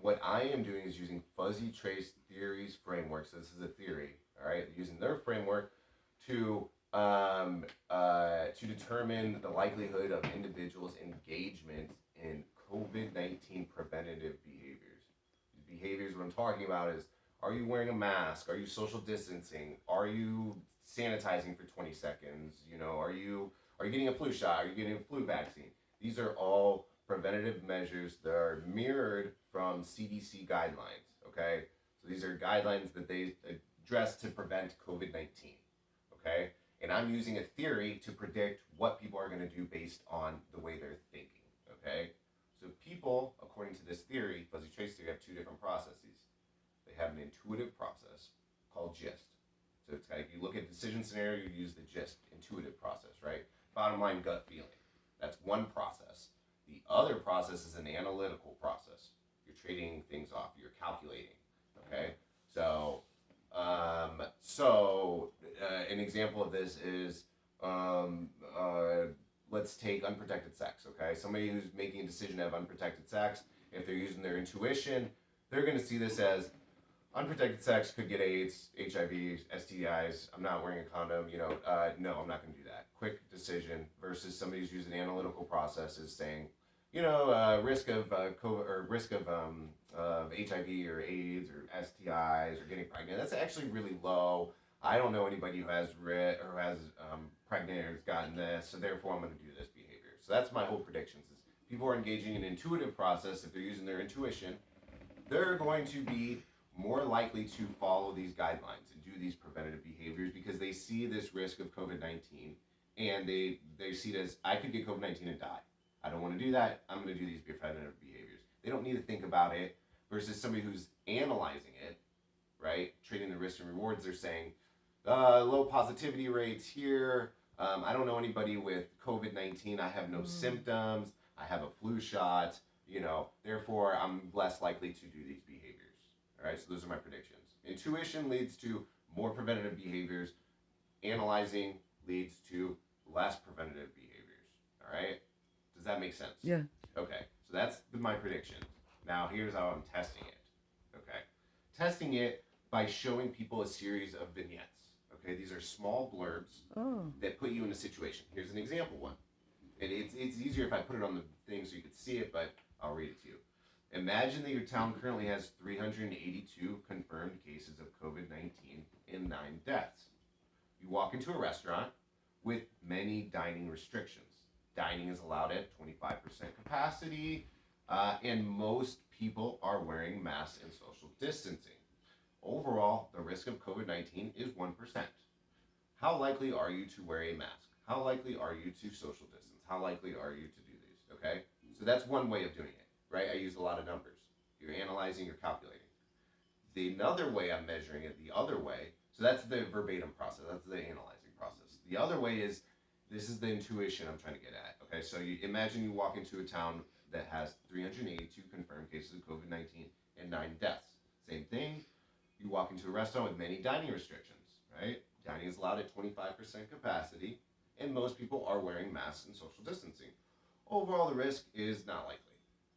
What I am doing is using fuzzy trace theories framework. So this is a theory, all right? Using their framework to to determine the likelihood of individuals' engagement in COVID-19 preventative behaviors. These behaviors, what I'm talking about is: are you wearing a mask? Are you social distancing? Are you sanitizing for 20 seconds? Are you getting a flu shot? Are you getting a flu vaccine? These are all preventative measures that are mirrored from CDC guidelines. Okay, so these are guidelines that they address to prevent COVID-19. Okay, and I'm using a theory to predict what people are going to do based on the way they're thinking. Okay, so people, according to this theory, fuzzy trace theory, have two different processes. They have an intuitive process called GIST. So it's like you look at decision scenario, you use the GIST, intuitive process, right? Bottom line, gut feeling. That's one process. The other process is an analytical process. You're trading things off. You're calculating. Okay, so an example of this is let's take unprotected sex. Okay, somebody who's making a decision to have unprotected sex, if they're using their intuition, they're going to see this as unprotected sex could get AIDS, HIV, STIs. I'm not wearing a condom. No, I'm not going to do that. Quick decision versus somebody who's using analytical processes, saying, risk of COVID or risk of HIV or AIDS or STIs or getting pregnant. That's actually really low. I don't know anybody who has pregnant or has gotten this, so therefore I'm going to do this behavior. So that's my whole predictions: is people are engaging in an intuitive process. If they're using their intuition, they're going to be more likely to follow these guidelines and do these preventative behaviors because they see this risk of COVID-19 and they see it as, I could get COVID-19 and die. I don't want to do that. I'm going to do these preventative behaviors. They don't need to think about it versus somebody who's analyzing it, right? Trading the risks and rewards. They're saying low positivity rates here. I don't know anybody with COVID-19. I have no symptoms. I have a flu shot. Therefore I'm less likely to do these behaviors. All right, so those are my predictions. Intuition leads to more preventative behaviors. Analyzing leads to less preventative behaviors. All right, does that make sense? Yeah. Okay, so that's my prediction. Now here's how I'm testing it. Okay, testing it by showing people a series of vignettes. Okay, these are small blurbs that put you in a situation. Here's an example one. And it's easier if I put it on the thing so you can see it, but I'll read it to you. Imagine that your town currently has 382 confirmed cases of COVID-19 and 9 deaths. You walk into a restaurant with many dining restrictions. Dining is allowed at 25% capacity, and most people are wearing masks and social distancing. Overall, the risk of COVID-19 is 1%. How likely are you to wear a mask? How likely are you to social distance? How likely are you to do these? Okay? So that's one way of doing it. Right? I use a lot of numbers. You're analyzing, you're calculating. The another way I'm measuring it, the other way, so that's the verbatim process, that's the analyzing process. The other way is, this is the intuition I'm trying to get at. Okay, so you imagine you walk into a town that has 382 confirmed cases of COVID-19 and 9 deaths. Same thing, you walk into a restaurant with many dining restrictions, right? Dining is allowed at 25% capacity, and most people are wearing masks and social distancing. Overall, the risk is not likely.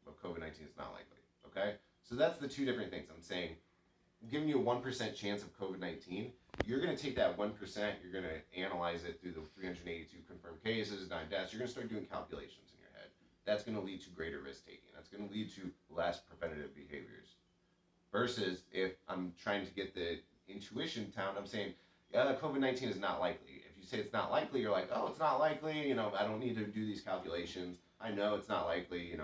Of COVID-19 is not likely. Okay, so that's the two different things. I'm saying, giving you a 1% chance of COVID-19. You're going to take that 1%. You're going to analyze it through the 382 confirmed cases, 9 deaths. You're going to start doing calculations in your head. That's going to lead to greater risk taking. That's going to lead to less preventative behaviors. Versus if I'm trying to get the intuition down, I'm saying COVID-19 is not likely. If you say it's not likely, you're like, oh, it's not likely. I don't need to do these calculations. I know it's not likely,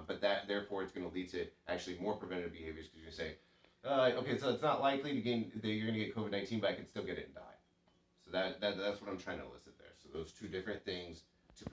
but that therefore it's going to lead to actually more preventative behaviors because you're going to say, okay, so it's not likely that you're going to get COVID-19, but I can still get it and die. So that's what I'm trying to elicit there. So those two different things